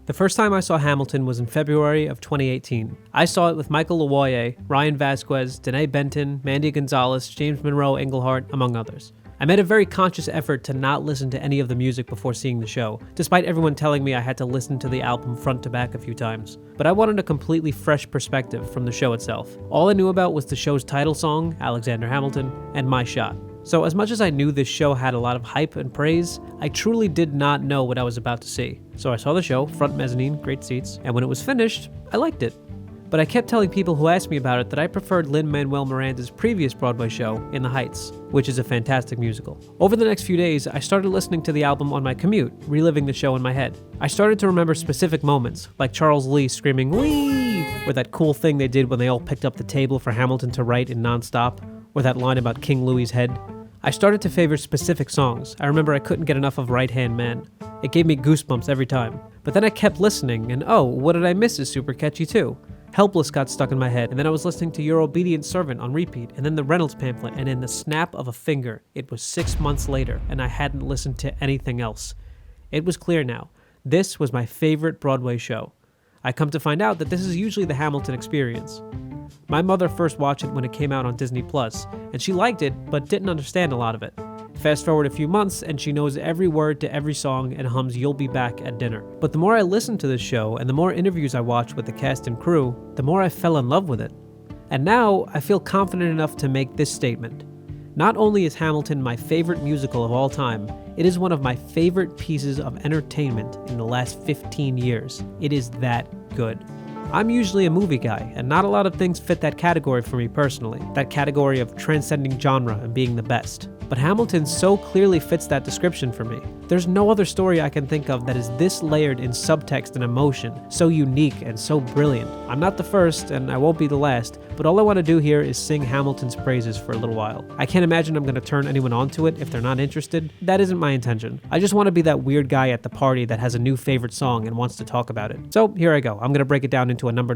The first time I saw Hamilton was in February of 2018. I saw it with Michael Lawoye, Ryan Vasquez, Danae Benton, Mandy Gonzalez, James Monroe Englehart, among others. I made a very conscious effort to not listen to any of the music before seeing the show, despite everyone telling me I had to listen to the album front to back a few times. But I wanted a completely fresh perspective from the show itself. All I knew about was the show's title song, Alexander Hamilton, and my shot. So as much as I knew this show had a lot of hype and praise, I truly did not know what I was about to see. So I saw the show, front mezzanine, great seats, and when it was finished, I liked it. But I kept telling people who asked me about it that I preferred Lin-Manuel Miranda's previous Broadway show, In the Heights, which is a fantastic musical. Over the next few days, I started listening to the album on my commute, reliving the show in my head. I started to remember specific moments, like Charles Lee screaming, "Wee!" or that cool thing they did when they all picked up the table for Hamilton to write in nonstop, or that line about King Louis's head. I started to favor specific songs. I remember I couldn't get enough of Right Hand Man. It gave me goosebumps every time. But then I kept listening, and oh, What Did I Miss is super catchy too. Helpless got stuck in my head, and then I was listening to Your Obedient Servant on repeat, and then the Reynolds pamphlet, and in the snap of a finger, it was 6 months later, and I hadn't listened to anything else. It was clear now. This was my favorite Broadway show. I come to find out that this is usually the Hamilton experience. My mother first watched it when it came out on Disney+, and she liked it, but didn't understand a lot of it. Fast forward a few months, and she knows every word to every song and hums You'll Be Back at dinner. But the more I listened to this show, and the more interviews I watched with the cast and crew, the more I fell in love with it. And now, I feel confident enough to make this statement. Not only is Hamilton my favorite musical of all time, it is one of my favorite pieces of entertainment in the last 15 years. It is that good. I'm usually a movie guy, and not a lot of things fit that category for me personally, that category of transcending genre and being the best. But Hamilton so clearly fits that description for me. There's no other story I can think of that is this layered in subtext and emotion, so unique and so brilliant. I'm not the first, and I won't be the last, but all I want to do here is sing Hamilton's praises for a little while. I can't imagine I'm going to turn anyone onto it if they're not interested. That isn't my intention. I just want to be that weird guy at the party that has a new favorite song and wants to talk about it. So here I go. I'm going to break it down into a number.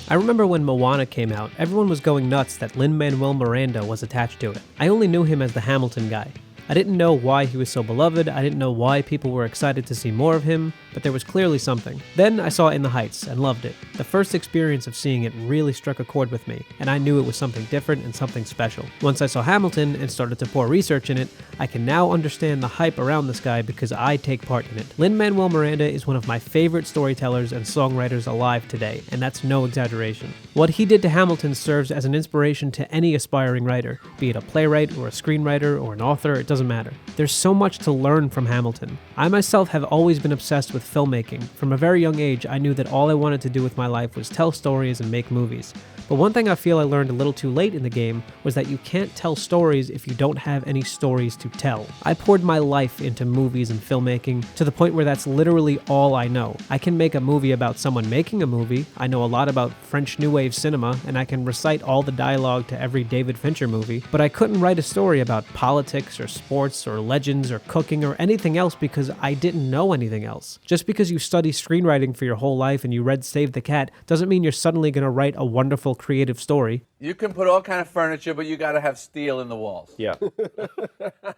I remember when Moana came out, everyone was going nuts that Lin-Manuel Miranda was attached to it. I only knew him as the Hamilton guy. I didn't know why he was so beloved, I didn't know why people were excited to see more of him, but there was clearly something. Then I saw In the Heights and loved it. The first experience of seeing it really struck a chord with me, and I knew it was something different and something special. Once I saw Hamilton and started to pour research in it, I can now understand the hype around this guy because I take part in it. Lin-Manuel Miranda is one of my favorite storytellers and songwriters alive today, and that's no exaggeration. What he did to Hamilton serves as an inspiration to any aspiring writer, be it a playwright or a screenwriter or an author, it doesn't matter. There's so much to learn from Hamilton. I myself have always been obsessed with filmmaking. From a very young age, I knew that all I wanted to do with my life was tell stories and make movies. But one thing I feel I learned a little too late in the game was that you can't tell stories if you don't have any stories to tell. I poured my life into movies and filmmaking to the point where that's literally all I know. I can make a movie about someone making a movie, I know a lot about French New Wave cinema, and I can recite all the dialogue to every David Fincher movie, but I couldn't write a story about politics or sports or legends or cooking or anything else because I didn't know anything else. Just because you study screenwriting for your whole life and you read Save the Cat doesn't mean you're suddenly going to write a wonderful creative story. You can put all kind of furniture, but you got to have steel in the walls. Yeah.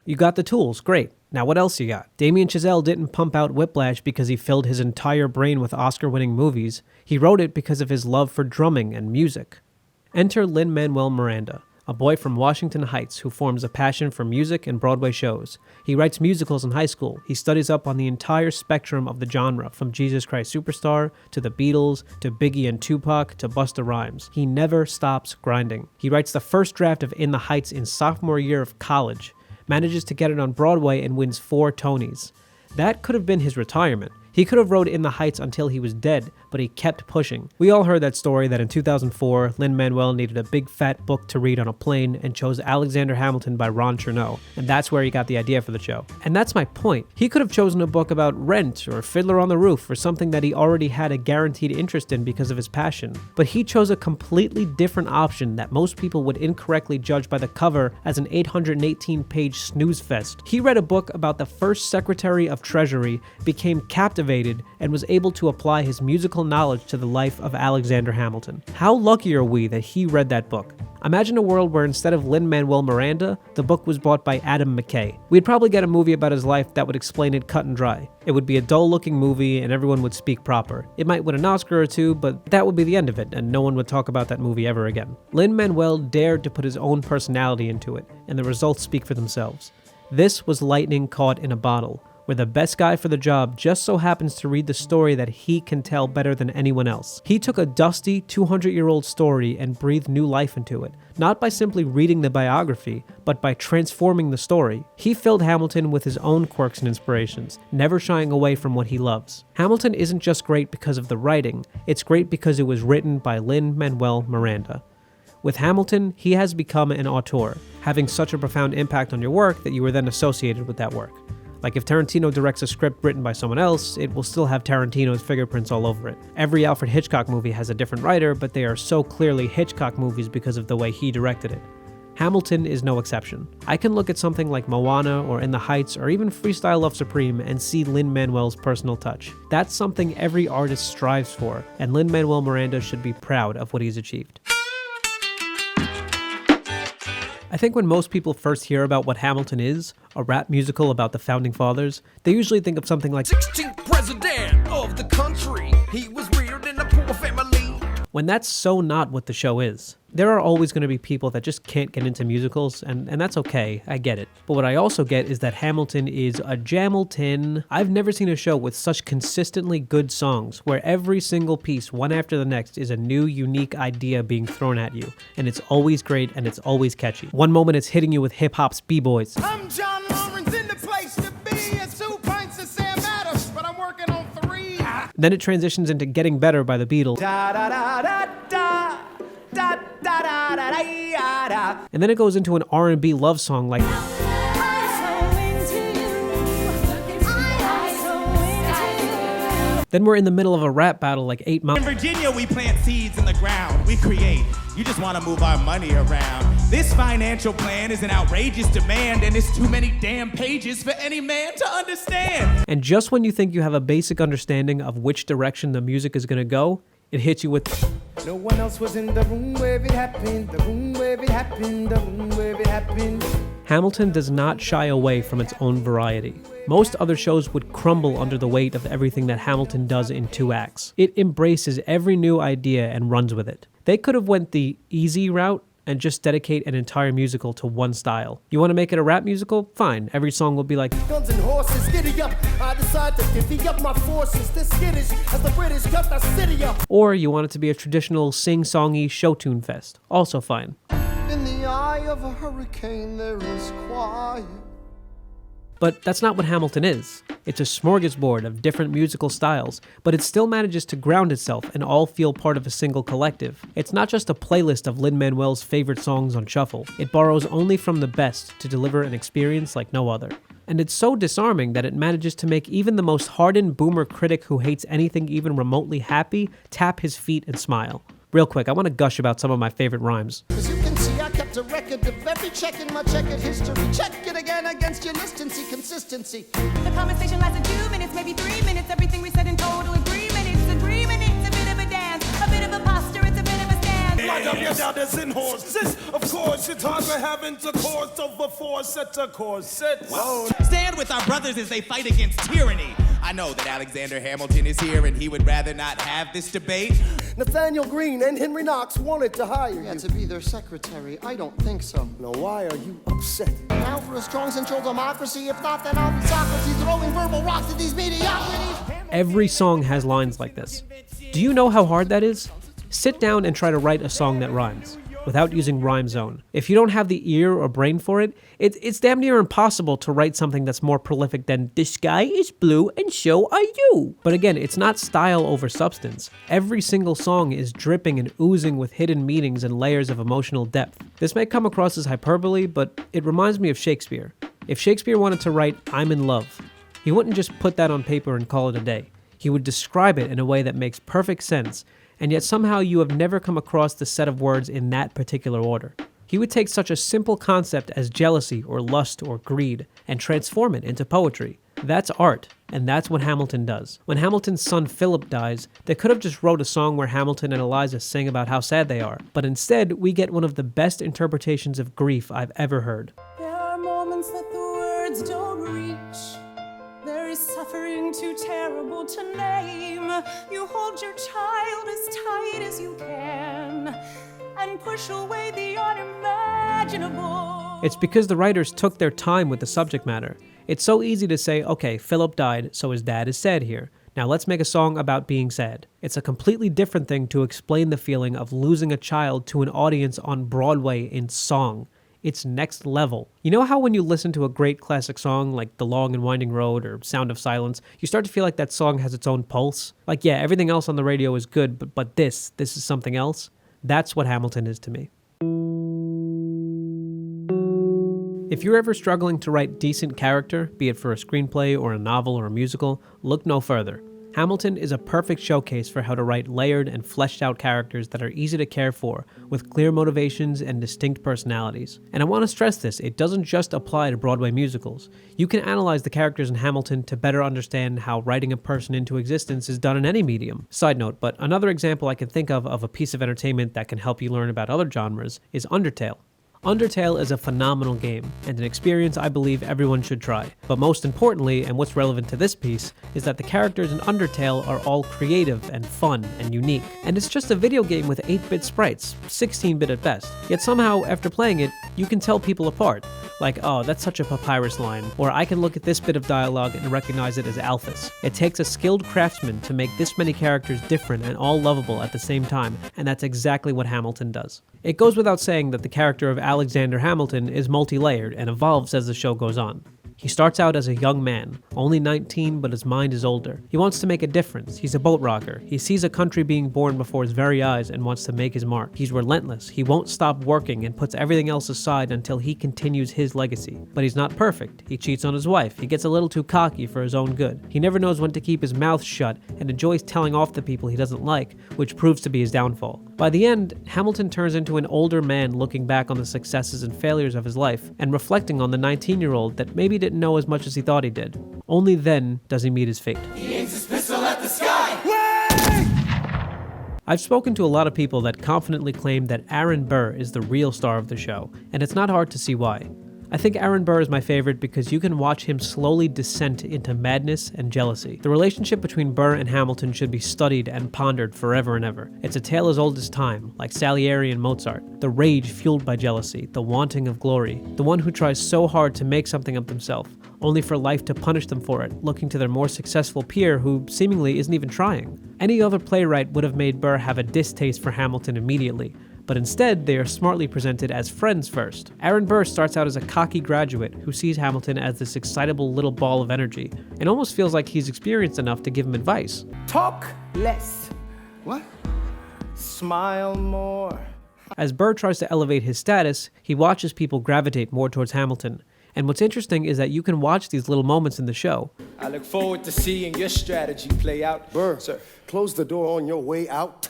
You got the tools, great. Now what else you got? Damien Chazelle didn't pump out Whiplash because he filled his entire brain with Oscar-winning movies. He wrote it because of his love for drumming and music. Enter Lin-Manuel Miranda, a boy from Washington Heights who forms a passion for music and Broadway shows. He writes musicals in high school. He studies up on the entire spectrum of the genre, from Jesus Christ Superstar, to the Beatles, to Biggie and Tupac, to Busta Rhymes. He never stops grinding. He writes the first draft of In the Heights in sophomore year of college, manages to get it on Broadway and wins 4 Tonys. That could have been his retirement. He could have wrote In the Heights until he was dead, but he kept pushing. We all heard that story that in 2004, Lin-Manuel needed a big fat book to read on a plane and chose Alexander Hamilton by Ron Chernow, and that's where he got the idea for the show. And that's my point. He could have chosen a book about Rent or Fiddler on the Roof or something that he already had a guaranteed interest in because of his passion, but he chose a completely different option that most people would incorrectly judge by the cover as an 818-page snooze fest. He read a book about the first Secretary of Treasury, became captain captivated and was able to apply his musical knowledge to the life of Alexander Hamilton. How lucky are we that he read that book? Imagine a world where instead of Lin-Manuel Miranda, the book was bought by Adam McKay. We'd probably get a movie about his life that would explain it cut and dry. It would be a dull-looking movie and everyone would speak proper. It might win an Oscar or two, but that would be the end of it, and no one would talk about that movie ever again. Lin-Manuel dared to put his own personality into it, and the results speak for themselves. This was lightning caught in a bottle, where the best guy for the job just so happens to read the story that he can tell better than anyone else. He took a dusty 200-year-old story and breathed new life into it, not by simply reading the biography, but by transforming the story. He filled Hamilton with his own quirks and inspirations, never shying away from what he loves. Hamilton isn't just great because of the writing, it's great because it was written by Lin-Manuel Miranda. With Hamilton, he has become an auteur, having such a profound impact on your work that you are then associated with that work. Like if Tarantino directs a script written by someone else, it will still have Tarantino's fingerprints all over it. Every Alfred Hitchcock movie has a different writer, but they are so clearly Hitchcock movies because of the way he directed it. Hamilton is no exception. I can look at something like Moana or In the Heights or even Freestyle Love Supreme and see Lin-Manuel's personal touch. That's something every artist strives for, and Lin-Manuel Miranda should be proud of what he's achieved. I think when most people first hear about what Hamilton is, a rap musical about the founding fathers, they usually think of something like 16th president of the country. He was reared in a poor family. When that's so not what the show is. There are always going to be people that just can't get into musicals, and that's okay, I get it. But what I also get is that Hamilton is a Jamilton. I've never seen a show with such consistently good songs, where every single piece, one after the next, is a new, unique idea being thrown at you. And it's always great, and it's always catchy. One moment it's hitting you with hip-hop's B-boys. I'm John Lawrence in the place to be. It's 2 pints of Sam Adams, but I'm working on 3. Then it transitions into Getting Better by the Beatles. Da da da da da. Da, da, da, da, da, da. And then it goes into an R&B love song like Then we're in the middle of a rap battle like 8 Mile. In Virginia, we plant seeds in the ground. We create. You just want to move our money around. This financial plan is an outrageous demand, and it's too many damn pages for any man to understand. And just when you think you have a basic understanding of which direction the music is going to go, it hits you with No one else was in the room where it happened, the room where it happened, the room where it happened. Hamilton does not shy away from its own variety. Most other shows would crumble under the weight of everything that Hamilton does in 2 acts. It embraces every new idea and runs with it. They could have went the easy route and just dedicate an entire musical to one style. You want to make it a rap musical? Fine. Every song will be like Guns and horses, giddy up. I decide to divvy up my forces. This skittish as the British cut the city up. Or you want it to be a traditional sing-songy show tune fest. Also fine. In the eye of a hurricane there is quiet. But that's not what Hamilton is. It's a smorgasbord of different musical styles, but it still manages to ground itself and all feel part of a single collective. It's not just a playlist of Lin-Manuel's favorite songs on shuffle. It borrows only from the best to deliver an experience like no other. And it's so disarming that it manages to make even the most hardened boomer critic who hates anything even remotely happy tap his feet and smile. Real quick, I want to gush about some of my favorite rhymes. As you can see, I kept a record of every check in my checkered history. Check it again against your list and see consistency. The conversation lasted 2 minutes, maybe 3 minutes. Everything we said in total agreement. It's agreement, it's a bit of a dance, a bit of a posture, it's a bit of a stance. Like up your doubters and horses. Of course, it's hard to have intercourse over 4 sets of corsets. Stand with our brothers as they fight against tyranny. I know that Alexander Hamilton is here and he would rather not have this debate. Nathaniel Greene and Henry Knox wanted to hire you to be their secretary. I don't think so. Now why are you upset? Now for a strong central democracy. If not, then I'll be Socrates throwing verbal rocks at these mediocrities. Every song has lines like this. Do you know how hard that is? Sit down and try to write a song that rhymes without using Rhyme Zone. If you don't have the ear or brain for it, it's damn near impossible to write something that's more prolific than "The sky is blue and so are you." But again, it's not style over substance. Every single song is dripping and oozing with hidden meanings and layers of emotional depth. This may come across as hyperbole, but it reminds me of Shakespeare. If Shakespeare wanted to write "I'm in love," he wouldn't just put that on paper and call it a day. He would describe it in a way that makes perfect sense, and yet somehow you have never come across the set of words in that particular order. He would take such a simple concept as jealousy or lust or greed and transform it into poetry. That's art, and that's what Hamilton does. When Hamilton's son Philip dies, they could have just wrote a song where Hamilton and Eliza sing about how sad they are, but instead we get one of the best interpretations of grief I've ever heard. There are moments that the words don't reach. There is suffering too terrible to name. You hold your child as tight as you can and push away the unimaginable. It's because the writers took their time with the subject matter. It's so easy to say, okay, Philip died, so his dad is sad here. Now let's make a song about being sad. It's a completely different thing to explain the feeling of losing a child to an audience on Broadway in song. It's next level. You know how when you listen to a great classic song like The Long and Winding Road or Sound of Silence, you start to feel like that song has its own pulse? Like, yeah, everything else on the radio is good, but this is something else? That's what Hamilton is to me. If you're ever struggling to write decent character, be it for a screenplay or a novel or a musical, look no further. Hamilton is a perfect showcase for how to write layered and fleshed out characters that are easy to care for, with clear motivations and distinct personalities. And I want to stress this, it doesn't just apply to Broadway musicals. You can analyze the characters in Hamilton to better understand how writing a person into existence is done in any medium. Side note, but another example I can think of a piece of entertainment that can help you learn about other genres is Undertale. Undertale is a phenomenal game, and an experience I believe everyone should try. But most importantly, and what's relevant to this piece, is that the characters in Undertale are all creative and fun and unique. And it's just a video game with 8-bit sprites, 16-bit at best. Yet somehow, after playing it, you can tell people apart. Like, oh, that's such a papyrus line, or I can look at this bit of dialogue and recognize it as Alphys. It takes a skilled craftsman to make this many characters different and all lovable at the same time, and that's exactly what Hamilton does. It goes without saying that the character of Alexander Hamilton is multi-layered and evolves as the show goes on. He starts out as a young man, only 19, but his mind is older. He wants to make a difference. He's a boat rocker. He sees a country being born before his very eyes and wants to make his mark. He's relentless. He won't stop working and puts everything else aside until he continues his legacy. But he's not perfect. He cheats on his wife. He gets a little too cocky for his own good. He never knows when to keep his mouth shut and enjoys telling off the people he doesn't like, which proves to be his downfall. By the end, Hamilton turns into an older man looking back on the successes and failures of his life and reflecting on the 19-year-old that maybe didn't know as much as he thought he did. Only then does he meet his fate. He aims his pistol at the sky. I've spoken to a lot of people that confidently claim that Aaron Burr is the real star of the show, and it's not hard to see why. I think Aaron Burr is my favorite because you can watch him slowly descend into madness and jealousy. The relationship between Burr and Hamilton should be studied and pondered forever and ever. It's a tale as old as time, like Salieri and Mozart. The rage fueled by jealousy, the wanting of glory, the one who tries so hard to make something of themselves, only for life to punish them for it, looking to their more successful peer who seemingly isn't even trying. Any other playwright would have made Burr have a distaste for Hamilton immediately, but instead they are smartly presented as friends first. Aaron Burr starts out as a cocky graduate who sees Hamilton as this excitable little ball of energy, and almost feels like he's experienced enough to give him advice. Talk less. What? Smile more. As Burr tries to elevate his status, he watches people gravitate more towards Hamilton. And what's interesting is that you can watch these little moments in the show. I look forward to seeing your strategy play out. Burr, Sir. close the door on your way out.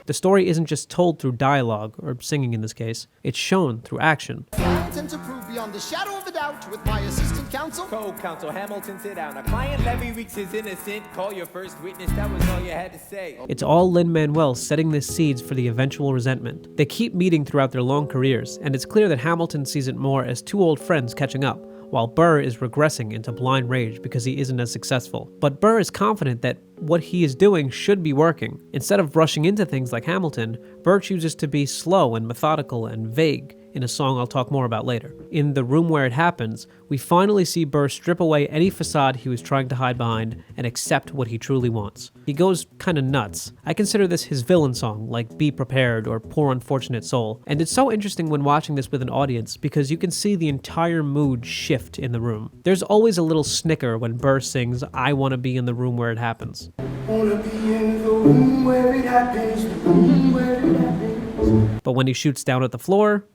The story isn't just told through dialogue, or singing in this case, it's shown through action. I intend to prove beyond the shadow of a doubt with my assistant counsel. Co-counsel Hamilton, sit down. A client Levy Weeks is innocent. Call your first witness. That was all you had to say. It's all Lin-Manuel setting the seeds for the eventual resentment. They keep meeting throughout their long careers, and it's clear that Hamilton sees it more as two old friends catching up, while Burr is regressing into blind rage because he isn't as successful. But Burr is confident that what he is doing should be working. Instead of rushing into things like Hamilton, Burr chooses to be slow and methodical and vague, in a song I'll talk more about later. In The Room Where It Happens, we finally see Burr strip away any facade he was trying to hide behind and accept what he truly wants. He goes kinda nuts. I consider this his villain song, like Be Prepared or Poor Unfortunate Soul, and it's so interesting when watching this with an audience because you can see the entire mood shift in the room. There's always a little snicker when Burr sings I Wanna Be in the Room Where It Happens. Wanna be in the room where it happens, the room where it happens. But when he shoots down at the floor,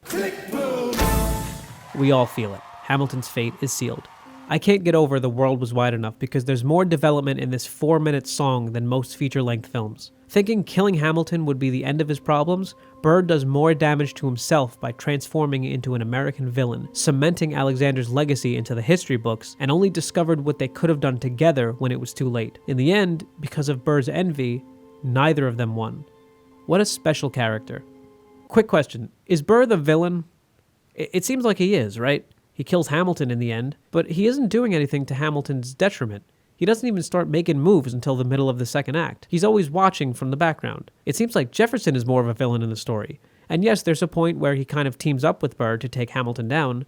we all feel it. Hamilton's fate is sealed. I can't get over The World Was Wide Enough because there's more development in this 4-minute song than most feature-length films. Thinking killing Hamilton would be the end of his problems, Burr does more damage to himself by transforming into an American villain, cementing Alexander's legacy into the history books, and only discovered what they could have done together when it was too late. In the end, because of Burr's envy, neither of them won. What a special character. Quick question, is Burr the villain? It seems like he is, right? He kills Hamilton in the end, but he isn't doing anything to Hamilton's detriment. He doesn't even start making moves until the middle of the second act. He's always watching from the background. It seems like Jefferson is more of a villain in the story. And yes, there's a point where he kind of teams up with Burr to take Hamilton down,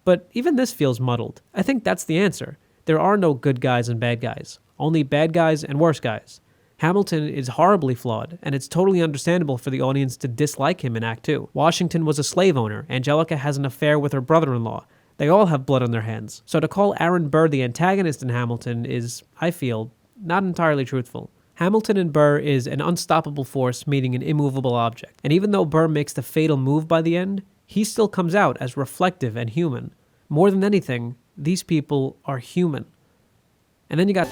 but even this feels muddled. I think that's the answer. There are no good guys and bad guys, only bad guys and worse guys. Hamilton is horribly flawed, and it's totally understandable for the audience to dislike him in Act 2. Washington was a slave owner, Angelica has an affair with her brother-in-law. They all have blood on their hands. So to call Aaron Burr the antagonist in Hamilton is, I feel, not entirely truthful. Hamilton in Burr is an unstoppable force meeting an immovable object. And even though Burr makes the fatal move by the end, he still comes out as reflective and human. More than anything, these people are human. And then you got...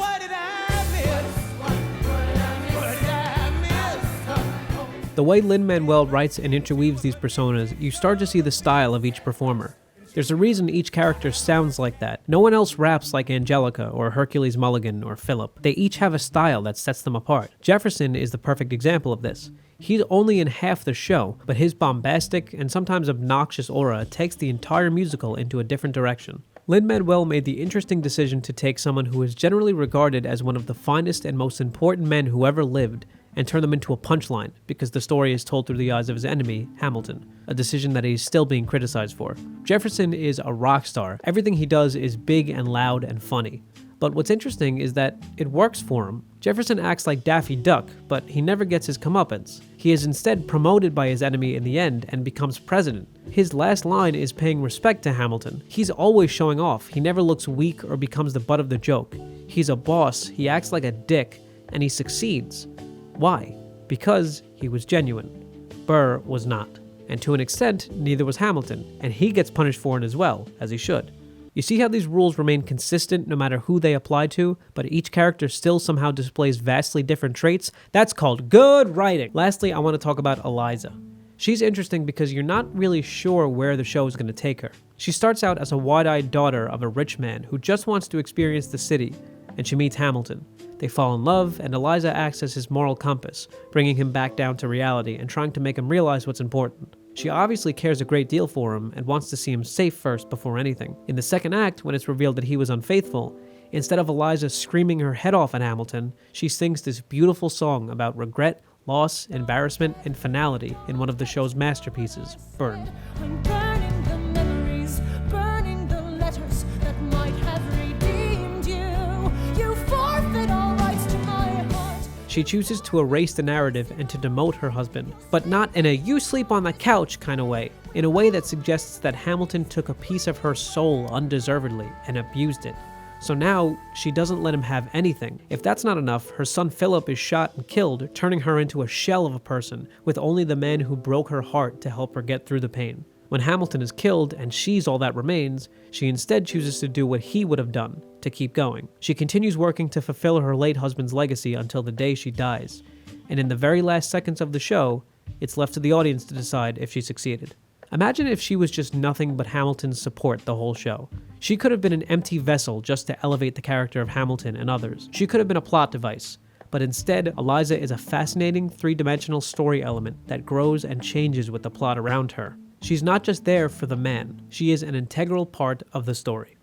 The way Lin-Manuel writes and interweaves these personas, you start to see the style of each performer. There's a reason each character sounds like that. No one else raps like Angelica or Hercules Mulligan or Philip. They each have a style that sets them apart. Jefferson is the perfect example of this. He's only in half the show, but his bombastic and sometimes obnoxious aura takes the entire musical into a different direction. Lin-Manuel made the interesting decision to take someone who is generally regarded as one of the finest and most important men who ever lived and turn them into a punchline because the story is told through the eyes of his enemy, Hamilton, a decision that he's still being criticized for. Jefferson is a rock star. Everything he does is big and loud and funny. But what's interesting is that it works for him. Jefferson acts like Daffy Duck, but he never gets his comeuppance. He is instead promoted by his enemy in the end and becomes president. His last line is paying respect to Hamilton. He's always showing off. He never looks weak or becomes the butt of the joke. He's a boss, he acts like a dick, and he succeeds. Why? Because he was genuine. Burr was not. And to an extent, neither was Hamilton, and he gets punished for it as well, as he should. You see how these rules remain consistent no matter who they apply to, but each character still somehow displays vastly different traits? That's called good writing! Lastly, I want to talk about Eliza. She's interesting because you're not really sure where the show is going to take her. She starts out as a wide-eyed daughter of a rich man who just wants to experience the city, and she meets Hamilton. They fall in love, and Eliza acts as his moral compass, bringing him back down to reality and trying to make him realize what's important. She obviously cares a great deal for him and wants to see him safe first before anything. In the second act, when it's revealed that he was unfaithful, instead of Eliza screaming her head off at Hamilton, she sings this beautiful song about regret, loss, embarrassment, and finality in one of the show's masterpieces, Burned. When burning the memories, burning the letters that might have redeemed you, you forfeit all rights to my heart. She chooses to erase the narrative and to demote her husband, but not in a you sleep on the couch kind of way, in a way that suggests that Hamilton took a piece of her soul undeservedly and abused it. So now, she doesn't let him have anything. If that's not enough, her son Philip is shot and killed, turning her into a shell of a person, with only the man who broke her heart to help her get through the pain. When Hamilton is killed and she's all that remains, she instead chooses to do what he would have done, to keep going. She continues working to fulfill her late husband's legacy until the day she dies. And in the very last seconds of the show, it's left to the audience to decide if she succeeded. Imagine if she was just nothing but Hamilton's support the whole show. She could have been an empty vessel just to elevate the character of Hamilton and others. She could have been a plot device. But instead, Eliza is a fascinating three-dimensional story element that grows and changes with the plot around her. She's not just there for the man. She is an integral part of the story.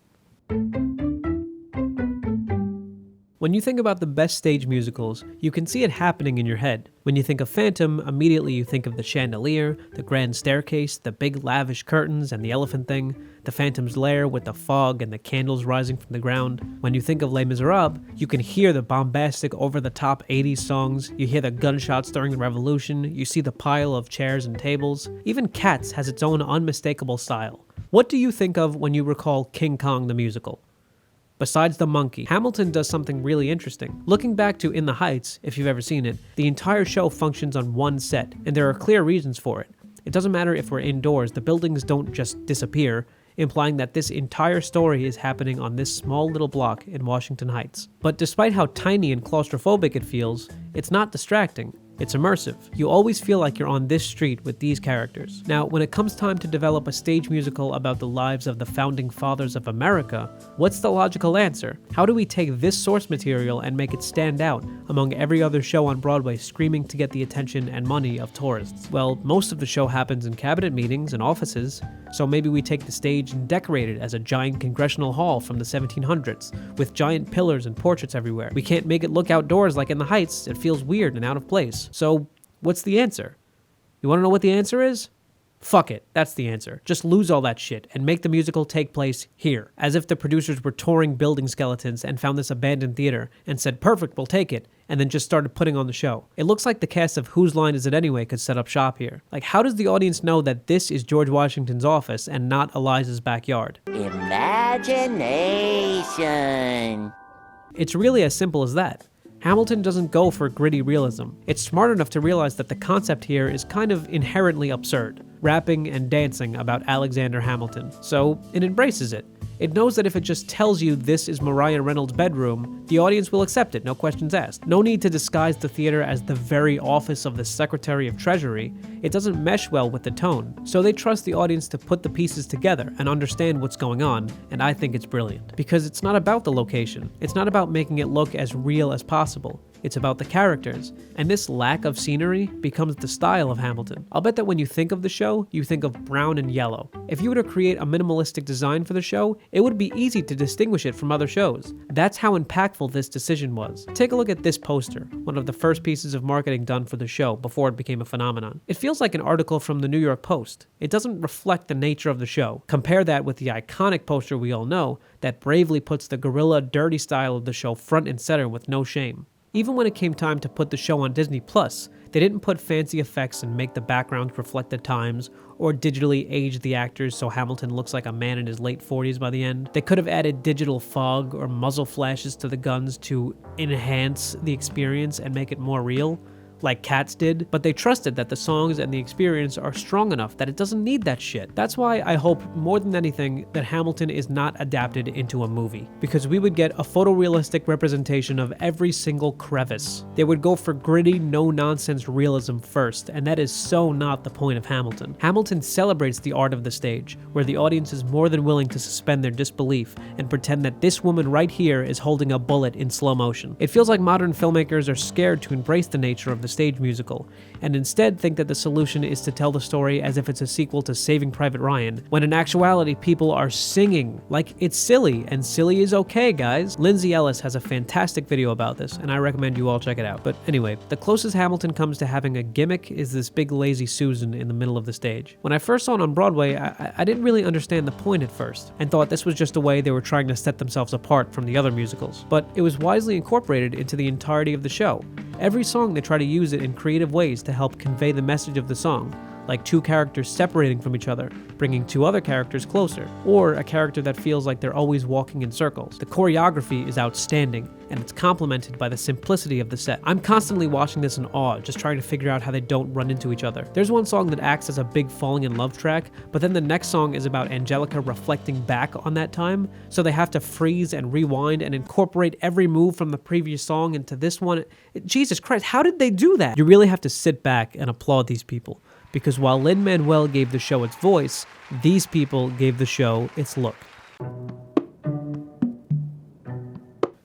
When you think about the best stage musicals, you can see it happening in your head. When you think of Phantom, immediately you think of the chandelier, the grand staircase, the big lavish curtains, and the elephant thing, the Phantom's lair with the fog and the candles rising from the ground. When you think of Les Miserables, you can hear the bombastic, over-the-top 80s songs, you hear the gunshots during the Revolution, you see the pile of chairs and tables. Even Cats has its own unmistakable style. What do you think of when you recall King Kong the musical? Besides the monkey, Hamilton does something really interesting. Looking back to In the Heights, if you've ever seen it, the entire show functions on one set, and there are clear reasons for it. It doesn't matter if we're indoors, the buildings don't just disappear. implying that this entire story is happening on this small little block in Washington Heights. But despite how tiny and claustrophobic it feels, it's not distracting. It's immersive. You always feel like you're on this street with these characters. Now, when it comes time to develop a stage musical about the lives of the founding fathers of America, what's the logical answer? How do we take this source material and make it stand out among every other show on Broadway screaming to get the attention and money of tourists? Well, most of the show happens in cabinet meetings and offices, so maybe we take the stage and decorate it as a giant congressional hall from the 1700s, with giant pillars and portraits everywhere. We can't make it look outdoors like in the Heights. It feels weird and out of place. So, what's the answer? You want to know what the answer is? Fuck it, that's the answer. Just lose all that shit and make the musical take place here. As if the producers were touring building skeletons and found this abandoned theater and said, perfect, we'll take it, and then just started putting on the show. It looks like the cast of Whose Line Is It Anyway could set up shop here. Like, how does the audience know that this is George Washington's office and not Eliza's backyard? Imagination. It's really as simple as that. Hamilton doesn't go for gritty realism. It's smart enough to realize that the concept here is kind of inherently absurd, rapping and dancing about Alexander Hamilton. So it embraces it. It knows that if it just tells you this is Mariah Reynolds' bedroom, the audience will accept it, no questions asked. No need to disguise the theater as the very office of the Secretary of Treasury. It doesn't mesh well with the tone. So they trust the audience to put the pieces together and understand what's going on, and I think it's brilliant. Because it's not about the location. It's not about making it look as real as possible. It's about the characters, and this lack of scenery becomes the style of Hamilton. I'll bet that when you think of the show, you think of brown and yellow. If you were to create a minimalistic design for the show, it would be easy to distinguish it from other shows. That's how impactful this decision was. Take a look at this poster, one of the first pieces of marketing done for the show before it became a phenomenon. It feels like an article from the New York Post. It doesn't reflect the nature of the show. Compare that with the iconic poster we all know that bravely puts the guerrilla, dirty style of the show front and center with no shame. Even when it came time to put the show on Disney+, they didn't put fancy effects and make the backgrounds reflect the times, or digitally age the actors so Hamilton looks like a man in his late 40s by the end. They could have added digital fog or muzzle flashes to the guns to enhance the experience and make it more real, like Cats did, but they trusted that the songs and the experience are strong enough that it doesn't need that shit. That's why I hope more than anything that Hamilton is not adapted into a movie, because we would get a photorealistic representation of every single crevice. They would go for gritty, no-nonsense realism first, and that is so not the point of Hamilton. Hamilton celebrates the art of the stage, where the audience is more than willing to suspend their disbelief and pretend that this woman right here is holding a bullet in slow motion. It feels like modern filmmakers are scared to embrace the nature of the stage musical, and instead think that the solution is to tell the story as if it's a sequel to Saving Private Ryan, when in actuality people are singing. Like, it's silly, and silly is okay, guys. Lindsay Ellis has a fantastic video about this, and I recommend you all check it out. But anyway, the closest Hamilton comes to having a gimmick is this big lazy Susan in the middle of the stage. When I first saw it on Broadway, I didn't really understand the point at first, and thought this was just a way they were trying to set themselves apart from the other musicals. But it was wisely incorporated into the entirety of the show. Every song they try to use it in creative ways to help convey the message of the song, like two characters separating from each other, bringing two other characters closer, or a character that feels like they're always walking in circles. The choreography is outstanding, and it's complemented by the simplicity of the set. I'm constantly watching this in awe, just trying to figure out how they don't run into each other. There's one song that acts as a big falling in love track, but then the next song is about Angelica reflecting back on that time, so they have to freeze and rewind and incorporate every move from the previous song into this one. Jesus Christ, how did they do that? You really have to sit back and applaud these people. Because while Lin-Manuel gave the show its voice, these people gave the show its look.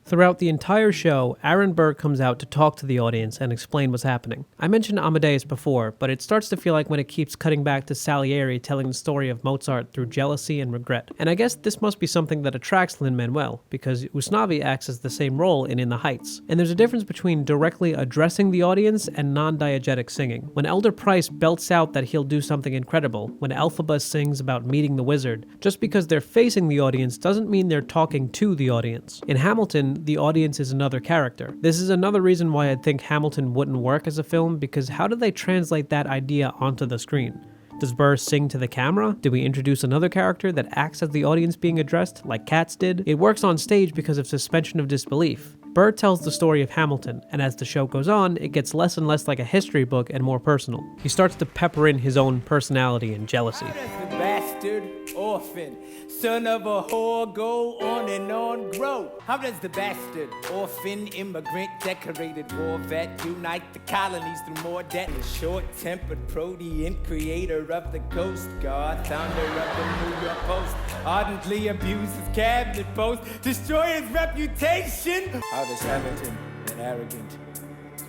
Throughout the entire show, Aaron Burr comes out to talk to the audience and explain what's happening. I mentioned Amadeus before, but it starts to feel like when it keeps cutting back to Salieri telling the story of Mozart through jealousy and regret. And I guess this must be something that attracts Lin-Manuel, because Usnavi acts as the same role in the Heights. And there's a difference between directly addressing the audience and non-diegetic singing. When Elder Price belts out that he'll do something incredible, when Elphaba sings about meeting the wizard, just because they're facing the audience doesn't mean they're talking to the audience. In Hamilton, the audience is another character. This is another reason why I think Hamilton wouldn't work as a film, because how do they translate that idea onto the screen? Does Burr sing to the camera? Do we introduce another character that acts as the audience being addressed, like Cats did? It works on stage because of suspension of disbelief. Burr tells the story of Hamilton, and as the show goes on, it gets less and less like a history book and more personal. He starts to pepper in his own personality and jealousy. The best bastard orphan. Son of a whore, go on and on, grow. How does the bastard orphan immigrant decorated war vet unite the colonies through more debt? The short-tempered protean creator of the Coast Guard, founder of the New York Post, ardently abused his cabinet post, destroy his reputation. How does Hamilton, an arrogant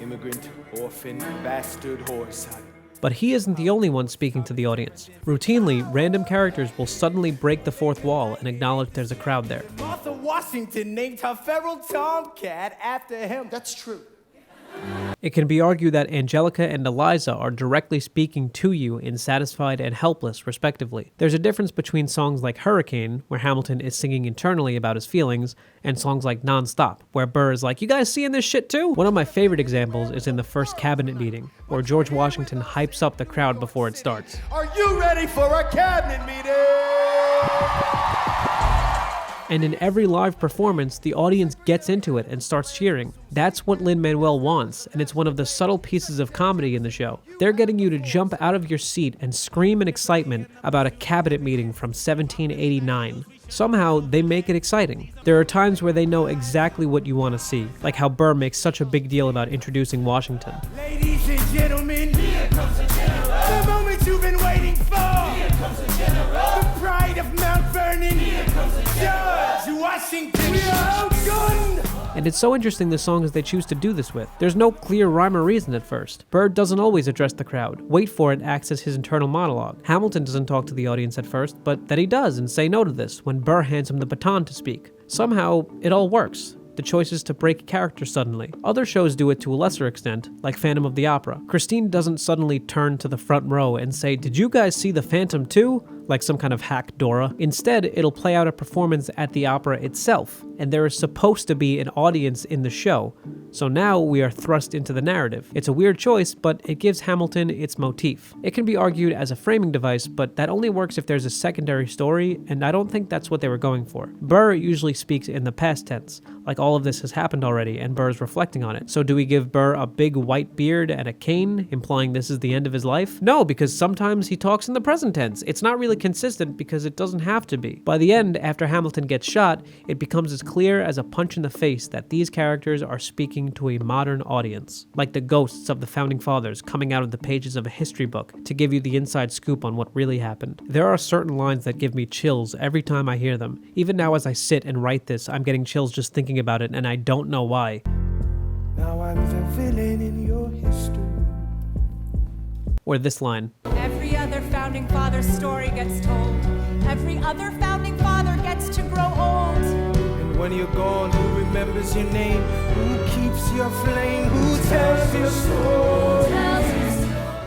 immigrant, orphan, bastard horse? But he isn't the only one speaking to the audience. Routinely, random characters will suddenly break the fourth wall and acknowledge there's a crowd there. Martha Washington named her feral tomcat after him. That's true. It can be argued that Angelica and Eliza are directly speaking to you in Satisfied and Helpless, respectively. There's a difference between songs like Hurricane, where Hamilton is singing internally about his feelings, and songs like Nonstop, where Burr is like, you guys seeing this shit too? One of my favorite examples is in the first cabinet meeting, where George Washington hypes up the crowd before it starts. Are you ready for a cabinet meeting? And in every live performance, the audience gets into it and starts cheering. That's what Lin-Manuel wants, and it's one of the subtle pieces of comedy in the show. They're getting you to jump out of your seat and scream in excitement about a cabinet meeting from 1789. Somehow, they make it exciting. There are times where they know exactly what you want to see, like how Burr makes such a big deal about introducing Washington. Ladies and gentlemen, here comes the general. The moment you've been waiting for. Here comes the general. The pride of Mount Vernon. Here comes the George Washington. We are outgunned. And it's so interesting the songs they choose to do this with. There's no clear rhyme or reason at first. Burr doesn't always address the crowd. Wait For It acts as his internal monologue. Hamilton doesn't talk to the audience at first, but then he does and say no to this when Burr hands him the baton to speak. Somehow, it all works. The choice is to break character suddenly. Other shows do it to a lesser extent, like Phantom of the Opera. Christine doesn't suddenly turn to the front row and say, "Did you guys see the Phantom too?" like some kind of hack Dora. Instead, it'll play out a performance at the opera itself, and there is supposed to be an audience in the show. So now we are thrust into the narrative. It's a weird choice, but it gives Hamilton its motif. It can be argued as a framing device, but that only works if there's a secondary story, and I don't think that's what they were going for. Burr usually speaks in the past tense, like all of this has happened already, and Burr's reflecting on it. So do we give Burr a big white beard and a cane, implying this is the end of his life? No, because sometimes he talks in the present tense. It's not really consistent because it doesn't have to be. By the end, after Hamilton gets shot, it becomes as clear as a punch in the face that these characters are speaking to a modern audience, like the ghosts of the founding fathers coming out of the pages of a history book to give you the inside scoop on what really happened. There are certain lines that give me chills every time I hear them. Even now as I sit and write this, I'm getting chills just thinking about it, and I don't know why. Now I'm the villain in your history. Or this line. Every other founding father's story gets told. Every other founding father gets to grow old. And when you're gone, who remembers your name? Who keeps your flame? Who tells your story?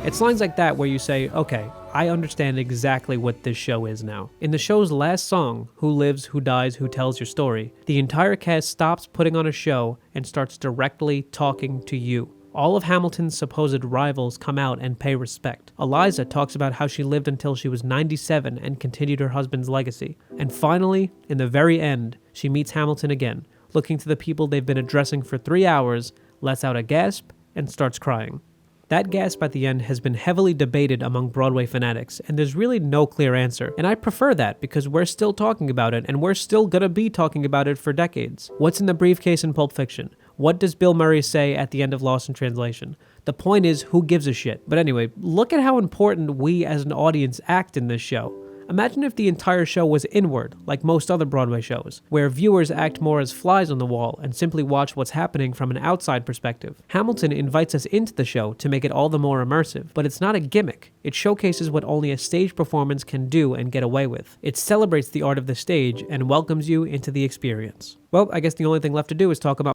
It's lines like that where you say, okay, I understand exactly what this show is now. In the show's last song, Who Lives, Who Dies, Who Tells Your Story, the entire cast stops putting on a show and starts directly talking to you. All of Hamilton's supposed rivals come out and pay respect. Eliza talks about how she lived until she was 97 and continued her husband's legacy. And finally, in the very end, she meets Hamilton again, looking to the people they've been addressing for 3 hours, lets out a gasp, and starts crying. That gasp at the end has been heavily debated among Broadway fanatics, and there's really no clear answer. And I prefer that because we're still talking about it, and we're still gonna be talking about it for decades. What's in the briefcase in Pulp Fiction? What does Bill Murray say at the end of Lost in Translation? The point is, who gives a shit? But anyway, look at how important we as an audience act in this show. Imagine if the entire show was inward, like most other Broadway shows, where viewers act more as flies on the wall and simply watch what's happening from an outside perspective. Hamilton invites us into the show to make it all the more immersive, but it's not a gimmick. It showcases what only a stage performance can do and get away with. It celebrates the art of the stage and welcomes you into the experience. Well, I guess the only thing left to do is talk about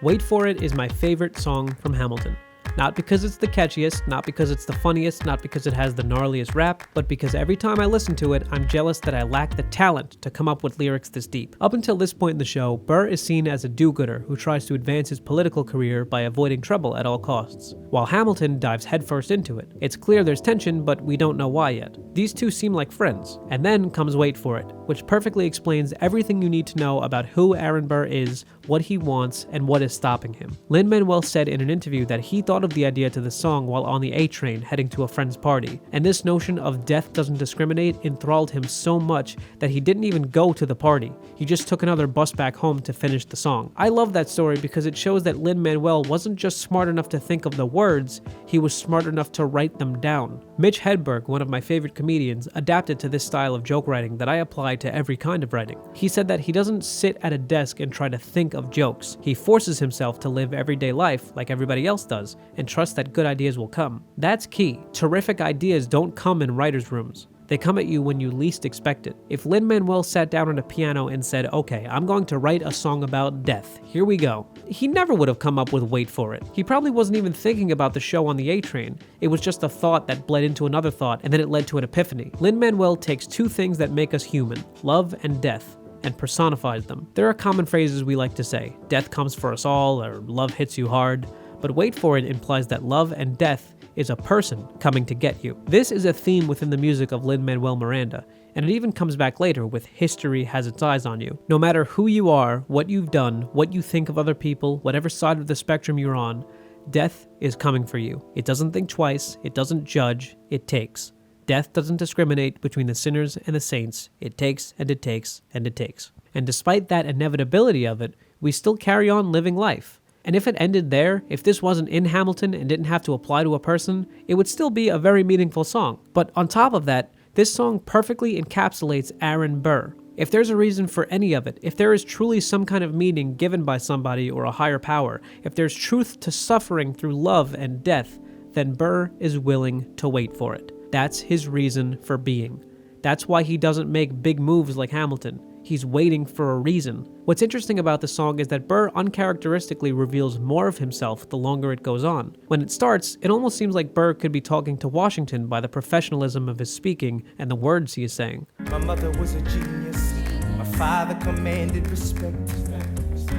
Wait For It is my favorite song from Hamilton. Not because it's the catchiest, not because it's the funniest, not because it has the gnarliest rap, but because every time I listen to it, I'm jealous that I lack the talent to come up with lyrics this deep. Up until this point in the show, Burr is seen as a do-gooder who tries to advance his political career by avoiding trouble at all costs, while Hamilton dives headfirst into it. It's clear there's tension, but we don't know why yet. These two seem like friends. And then comes Wait For It, which perfectly explains everything you need to know about who Aaron Burr is, what he wants, and what is stopping him. Lin-Manuel said in an interview that he thought thought of the idea to the song while on the A train heading to a friend's party, and this notion of death doesn't discriminate enthralled him so much that he didn't even go to the party. He just took another bus back home to finish the song. I love that story because it shows that Lin-Manuel wasn't just smart enough to think of the words, he was smart enough to write them down. Mitch Hedberg, one of my favorite comedians, adapted to this style of joke writing that I apply to every kind of writing. He said that he doesn't sit at a desk and try to think of jokes. He forces himself to live everyday life like everybody else does and trust that good ideas will come. That's key. Terrific ideas don't come in writers' rooms. They come at you when you least expect it. If Lin-Manuel sat down at a piano and said, okay, I'm going to write a song about death, here we go, he never would have come up with Wait For It. He probably wasn't even thinking about the show on the A train. It was just a thought that bled into another thought, and then it led to an epiphany. Lin-Manuel takes two things that make us human, love and death, and personifies them. There are common phrases we like to say, death comes for us all, or love hits you hard, but Wait For It implies that love and death is a person coming to get you. This is a theme within the music of Lin-Manuel Miranda, and it even comes back later with History Has Its Eyes on You. No matter who you are, what you've done, what you think of other people, whatever side of the spectrum you're on, death is coming for you. It doesn't think twice, it doesn't judge, it takes. Death doesn't discriminate between the sinners and the saints. It takes and it takes and it takes. And despite that inevitability of it, we still carry on living life. And if it ended there, if this wasn't in Hamilton and didn't have to apply to a person, it would still be a very meaningful song. But on top of that, this song perfectly encapsulates Aaron Burr. If there's a reason for any of it, if there is truly some kind of meaning given by somebody or a higher power, if there's truth to suffering through love and death, then Burr is willing to wait for it. That's his reason for being. That's why he doesn't make big moves like Hamilton. He's waiting for a reason. What's interesting about the song is that Burr uncharacteristically reveals more of himself the longer it goes on. When it starts, it almost seems like Burr could be talking to Washington by the professionalism of his speaking and the words he is saying. My mother was a genius. My father commanded respect.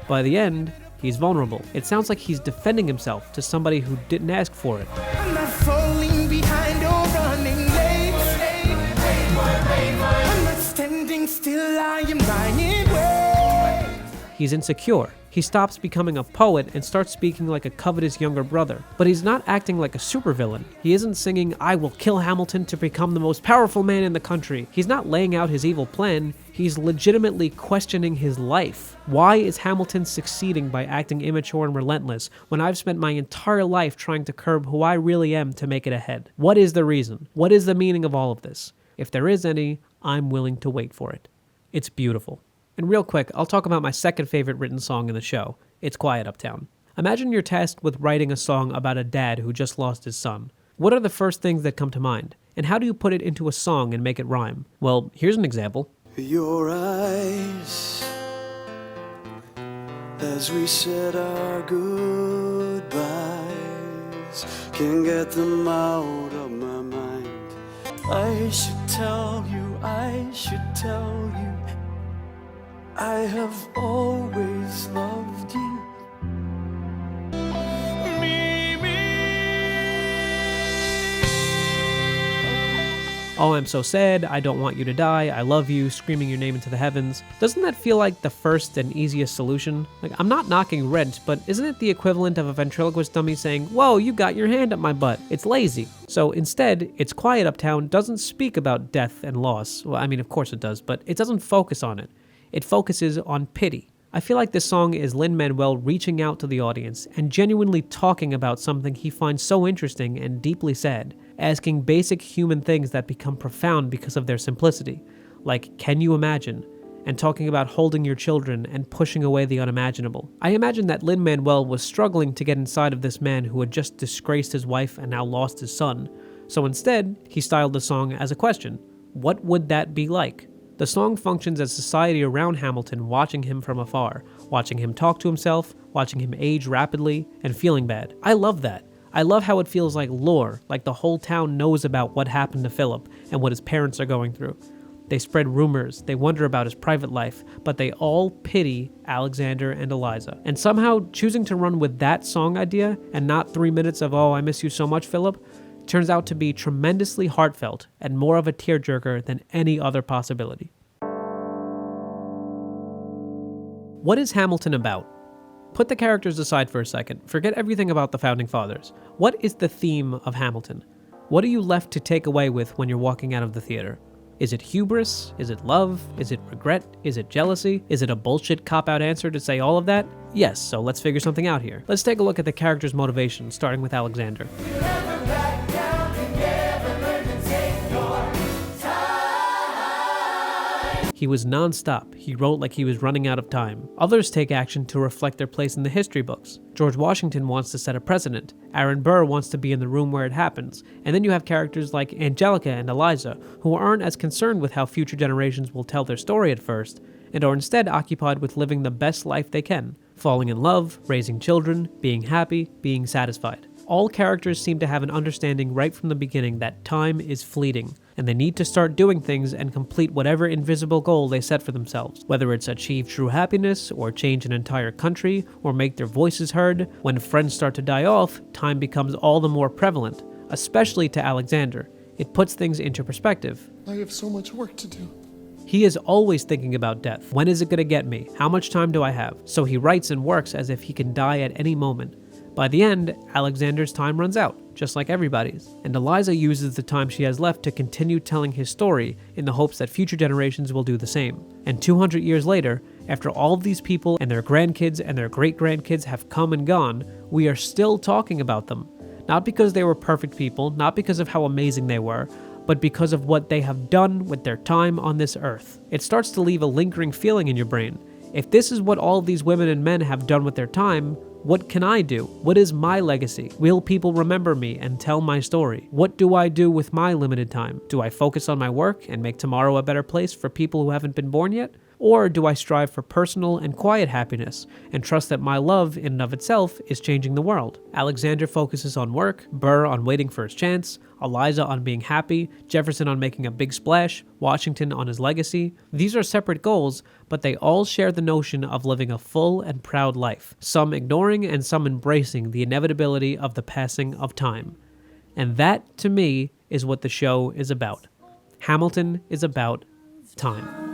By the end, he's vulnerable. It sounds like he's defending himself to somebody who didn't ask for it. I'm not falling behind or running late. I'm not standing still, I am running away. He's insecure. He stops becoming a poet and starts speaking like a covetous younger brother. But he's not acting like a supervillain. He isn't singing, I will kill Hamilton to become the most powerful man in the country. He's not laying out his evil plan. He's legitimately questioning his life. Why is Hamilton succeeding by acting immature and relentless when I've spent my entire life trying to curb who I really am to make it ahead? What is the reason? What is the meaning of all of this? If there is any, I'm willing to wait for it. It's beautiful. And real quick, I'll talk about my second favorite written song in the show. It's Quiet Uptown. Imagine you're tasked with writing a song about a dad who just lost his son. What are the first things that come to mind? And how do you put it into a song and make it rhyme? Well, here's an example. Your eyes, as we said our goodbyes, can't get them out of my mind. I should tell you, I have always loved you. Oh, I'm so sad, I don't want you to die, I love you, screaming your name into the heavens. Doesn't that feel like the first and easiest solution? Like, I'm not knocking Rent, but isn't it the equivalent of a ventriloquist dummy saying, whoa, you got your hand up my butt? It's lazy. So instead, It's Quiet Uptown doesn't speak about death and loss. Well, I mean, of course it does, but it doesn't focus on it. It focuses on pity. I feel like this song is Lin-Manuel reaching out to the audience and genuinely talking about something he finds so interesting and deeply sad, asking basic human things that become profound because of their simplicity, like can you imagine, and talking about holding your children and pushing away the unimaginable. I imagine that Lin-Manuel was struggling to get inside of this man who had just disgraced his wife and now lost his son, so instead, he styled the song as a question. What would that be like? The song functions as society around Hamilton watching him from afar, watching him talk to himself, watching him age rapidly, and feeling bad. I love that. I love how it feels like lore, like the whole town knows about what happened to Philip and what his parents are going through. They spread rumors, they wonder about his private life, but they all pity Alexander and Eliza. And somehow choosing to run with that song idea and not 3 minutes of, oh, I miss you so much, Philip, turns out to be tremendously heartfelt and more of a tearjerker than any other possibility. What is Hamilton about? Put the characters aside for a second. Forget everything about the Founding Fathers. What is the theme of Hamilton? What are you left to take away with when you're walking out of the theater? Is it hubris? Is it love? Is it regret? Is it jealousy? Is it a bullshit cop-out answer to say all of that? Yes, so let's figure something out here. Let's take a look at the character's motivation, starting with Alexander. He was non-stop. He wrote like he was running out of time. Others take action to reflect their place in the history books. George Washington wants to set a precedent. Aaron Burr wants to be in the room where it happens. And then you have characters like Angelica and Eliza, who aren't as concerned with how future generations will tell their story at first, and are instead occupied with living the best life they can, falling in love, raising children, being happy, being satisfied. All characters seem to have an understanding right from the beginning that time is fleeting, and they need to start doing things and complete whatever invisible goal they set for themselves, whether it's achieve true happiness, or change an entire country, or make their voices heard. When friends start to die off, time becomes all the more prevalent, especially to Alexander. It puts things into perspective. I have so much work to do. He is always thinking about death. When is it going to get me? How much time do I have? So he writes and works as if he can die at any moment. By the end, Alexander's time runs out, just like everybody's, and Eliza uses the time she has left to continue telling his story in the hopes that future generations will do the same. And 200 years later, after all of these people and their grandkids and their great-grandkids have come and gone, we are still talking about them. Not because they were perfect people, not because of how amazing they were, but because of what they have done with their time on this earth. It starts to leave a lingering feeling in your brain. If this is what all of these women and men have done with their time, what can I do? What is my legacy? Will people remember me and tell my story? What do I do with my limited time? Do I focus on my work and make tomorrow a better place for people who haven't been born yet? Or do I strive for personal and quiet happiness and trust that my love in and of itself is changing the world? Alexander focuses on work, Burr on waiting for his chance, Eliza on being happy, Jefferson on making a big splash, Washington on his legacy. These are separate goals, but they all share the notion of living a full and proud life, some ignoring and some embracing the inevitability of the passing of time. And that, to me, is what the show is about. Hamilton is about time.